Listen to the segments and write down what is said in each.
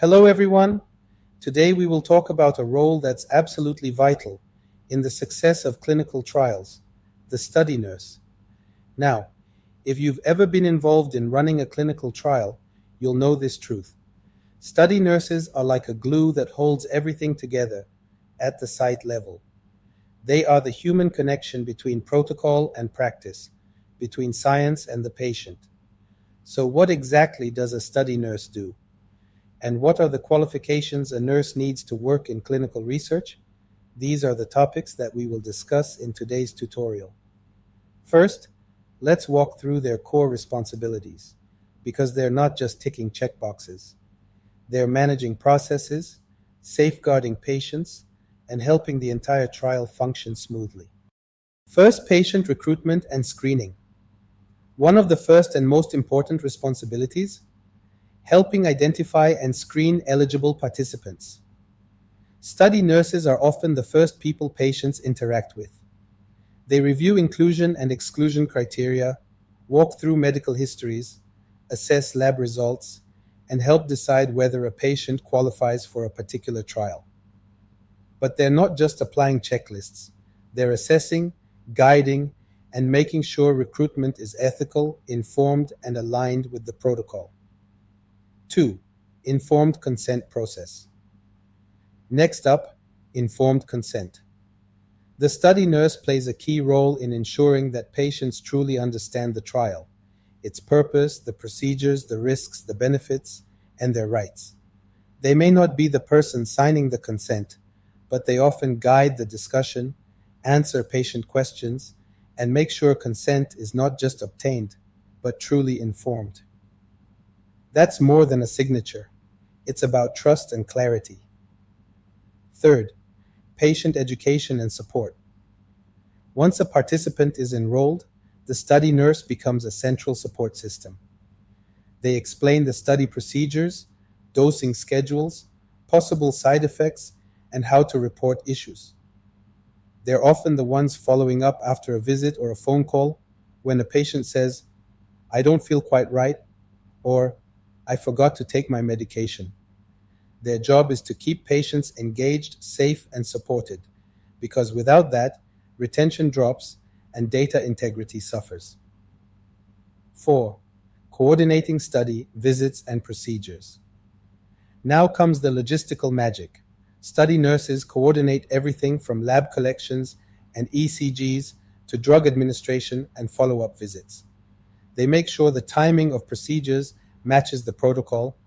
Hello, everyone. Today we will talk about a role that's absolutely vital in the success of clinical trials, the study nurse. Now, if you've ever been involved in running a clinical trial, you'll know this truth. Study nurses are like a glue that holds everything together at the site level. They are the human connection between protocol and practice, between science and the patient. So, what exactly does a study nurse do? And what are the qualifications a nurse needs to work in clinical research? These are the topics that we will discuss in today's tutorial. First, let's walk through their core responsibilities, because they're not just ticking checkboxes. They're managing processes, safeguarding patients, and helping the entire trial function smoothly. First, patient recruitment and screening. One of the first and most important responsibilities, helping identify and screen eligible participants. Study nurses are often the first people patients interact with. They review inclusion and exclusion criteria, walk through medical histories, assess lab results, and help decide whether a patient qualifies for a particular trial. But they're not just applying checklists. They're assessing, guiding, and making sure recruitment is ethical, informed, and aligned with the protocol. 2. Informed consent process. Next up, informed consent. The study nurse plays a key role in ensuring that patients truly understand the trial, its purpose, the procedures, the risks, the benefits, and their rights. They may not be the person signing the consent, but they often guide the discussion, answer patient questions, and make sure consent is not just obtained, but truly informed. That's more than a signature. It's about trust and clarity. Third, patient education and support. Once a participant is enrolled, the study nurse becomes a central support system. They explain the study procedures, dosing schedules, possible side effects, and how to report issues. They're often the ones following up after a visit or a phone call when a patient says, "I don't feel quite right," or "I forgot to take my medication." Their job is to keep patients engaged, safe, and supported, because without that, retention drops and data integrity suffers. 4. Coordinating study, visits, and procedures. Now comes the logistical magic. Study nurses coordinate everything from lab collections and ECGs to drug administration and follow-up visits. They make sure the timing of procedures matches the protocol,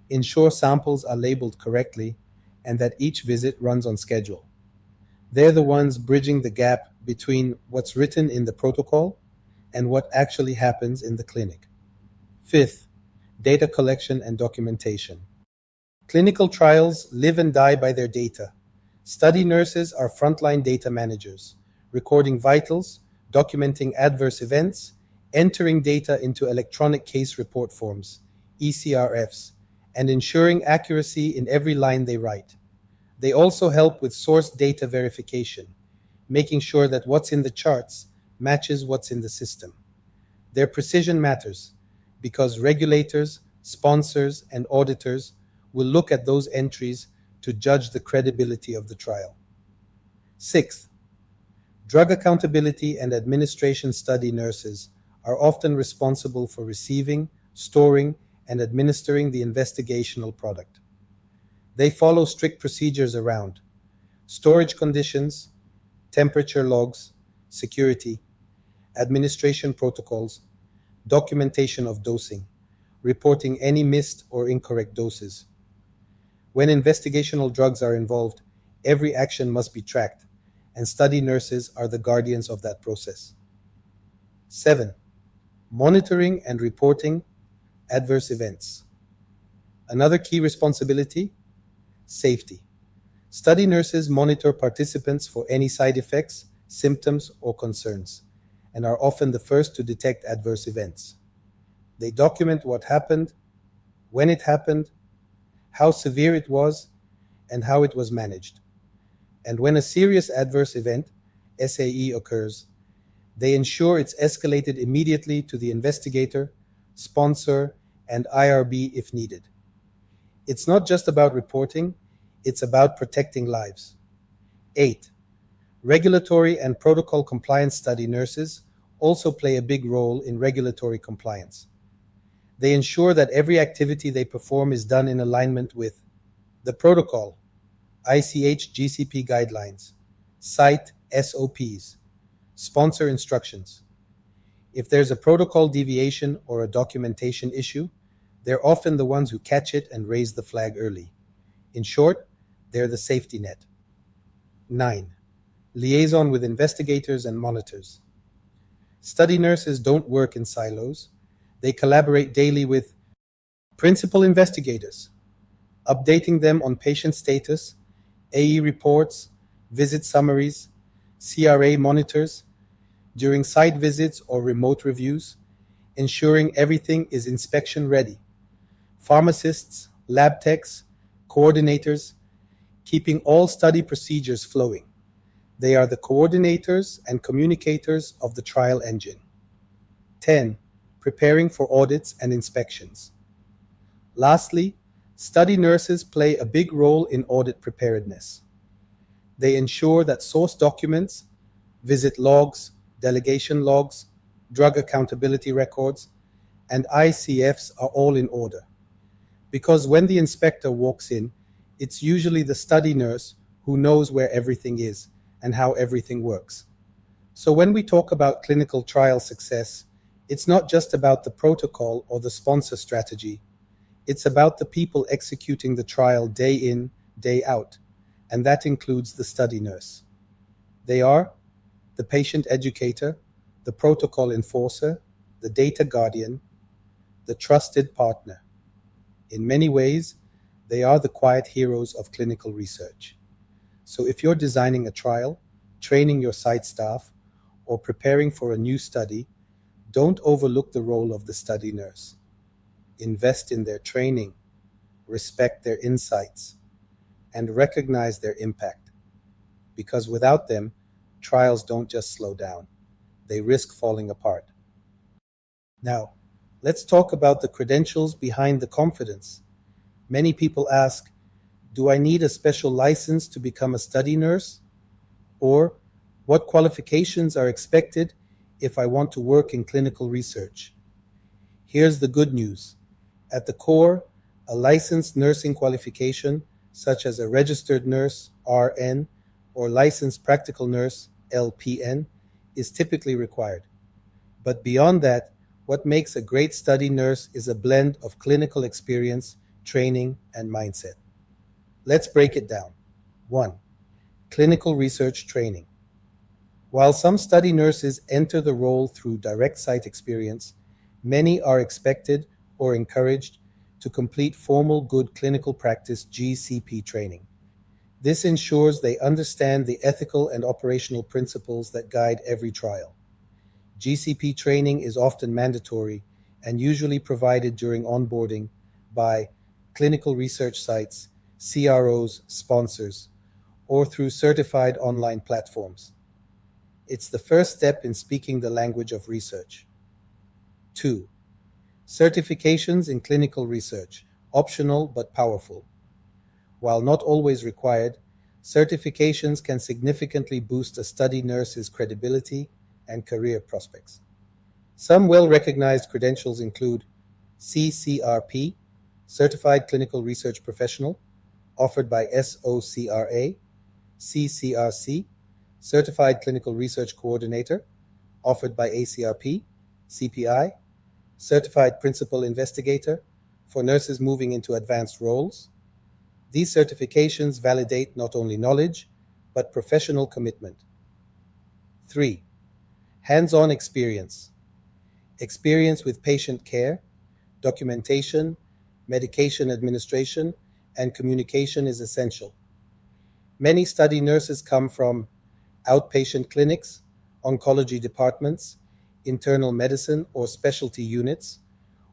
ensure samples are labeled correctly, and that each visit runs on schedule. They're the ones bridging the gap between what's written in the protocol and what actually happens in the clinic. Fifth, data collection and documentation. Clinical trials live and die by their data. Study nurses are frontline data managers, recording vitals, documenting adverse events, entering data into electronic case report forms, ECRFs, and ensuring accuracy in every line they write. They also help with source data verification, making sure that what's in the charts matches what's in the system. Their precision matters because regulators, sponsors, and auditors will look at those entries to judge the credibility of the trial. Sixth, drug accountability and administration. Study nurses are often responsible for receiving, storing, and administering the investigational product. They follow strict procedures around storage conditions, temperature logs, security, administration protocols, documentation of dosing, reporting any missed or incorrect doses. When investigational drugs are involved, every action must be tracked, and study nurses are the guardians of that process. 7. Monitoring and reporting adverse events. Another key responsibility, safety. Study nurses monitor participants for any side effects, symptoms, or concerns, and are often the first to detect adverse events. They document what happened, when it happened, how severe it was, and how it was managed. And when a serious adverse event, SAE, occurs, they ensure it's escalated immediately to the investigator, sponsor, and IRB if needed. It's not just about reporting, it's about protecting lives. 8. Regulatory and protocol compliance study nurses also play a big role in regulatory compliance. They ensure that every activity they perform is done in alignment with the protocol, ICH GCP guidelines, site SOPs, sponsor instructions. If there's a protocol deviation or a documentation issue, they're often the ones who catch it and raise the flag early. In short, they're the safety net. 9. Liaison with investigators and monitors. Study nurses don't work in silos. They collaborate daily with principal investigators, updating them on patient status, AE reports, visit summaries, CRA monitors, during site visits or remote reviews, ensuring everything is inspection ready. Pharmacists, lab techs, coordinators, keeping all study procedures flowing. They are the coordinators and communicators of the trial engine. 10. Preparing for audits and inspections. Lastly, study nurses play a big role in audit preparedness. They ensure that source documents, visit logs, delegation logs, drug accountability records, and ICFs are all in order. Because when the inspector walks in, it's usually the study nurse who knows where everything is and how everything works. So when we talk about clinical trial success, it's not just about the protocol or the sponsor strategy. It's about the people executing the trial day in, day out, and that includes the study nurse. They are the patient educator, the protocol enforcer, the data guardian, the trusted partner. In many ways, they are the quiet heroes of clinical research. So if you're designing a trial, training your site staff, or preparing for a new study, don't overlook the role of the study nurse. Invest in their training, respect their insights, and recognize their impact. Because without them, trials don't just slow down, they risk falling apart. Now, let's talk about the credentials behind the confidence. Many people ask, do I need a special license to become a study nurse? Or, what qualifications are expected if I want to work in clinical research? Here's the good news. At the core, a licensed nursing qualification, such as a registered nurse, RN, or licensed practical nurse, LPN, is typically required. But beyond that, what makes a great study nurse is a blend of clinical experience, training, and mindset. Let's break it down. 1. Clinical research training. While some study nurses enter the role through direct site experience, many are expected or encouraged to complete formal good clinical practice GCP training. This ensures they understand the ethical and operational principles that guide every trial. GCP training is often mandatory and usually provided during onboarding by clinical research sites, CROs, sponsors, or through certified online platforms. It's the first step in speaking the language of research. 2. Certifications in clinical research, optional but powerful. While not always required, certifications can significantly boost a study nurse's credibility and career prospects. Some well-recognized credentials include CCRP, Certified Clinical Research Professional, offered by SOCRA, CCRC, Certified Clinical Research Coordinator, offered by ACRP, CPI, Certified Principal Investigator, for nurses moving into advanced roles. These certifications validate not only knowledge, but professional commitment. 3. Hands-on experience. Experience with patient care, documentation, medication administration, and communication is essential. Many study nurses come from outpatient clinics, oncology departments, internal medicine or specialty units,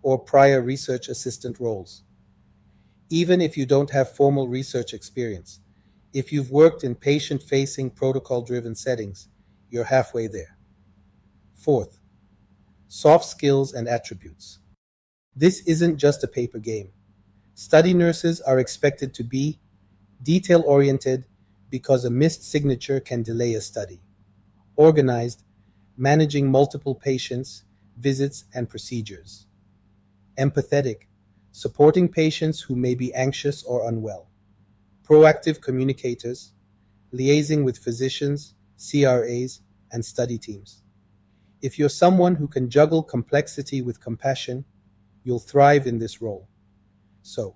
or prior research assistant roles. Even if you don't have formal research experience, if you've worked in patient-facing protocol-driven settings, you're halfway there. 4th, soft skills and attributes. This isn't just a paper game. Study nurses are expected to be detail-oriented because a missed signature can delay a study. Organized, managing multiple patients, visits, and procedures. Empathetic, supporting patients who may be anxious or unwell. Proactive communicators, liaising with physicians, CRAs, and study teams. If you're someone who can juggle complexity with compassion, you'll thrive in this role. So,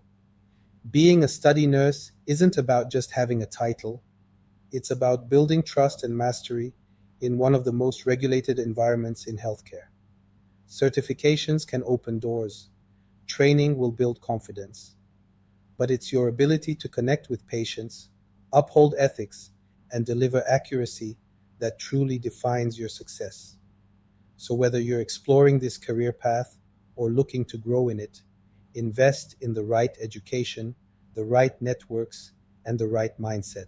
being a study nurse isn't about just having a title, it's about building trust and mastery in one of the most regulated environments in healthcare. Certifications can open doors, training will build confidence, but it's your ability to connect with patients, uphold ethics, and deliver accuracy that truly defines your success. So whether you're exploring this career path or looking to grow in it, invest in the right education, the right networks, and the right mindset.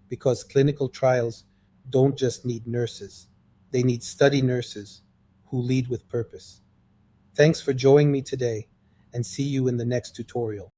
Because clinical trials don't just need nurses, they need study nurses who lead with purpose. Thanks for joining me today, and see you in the next tutorial.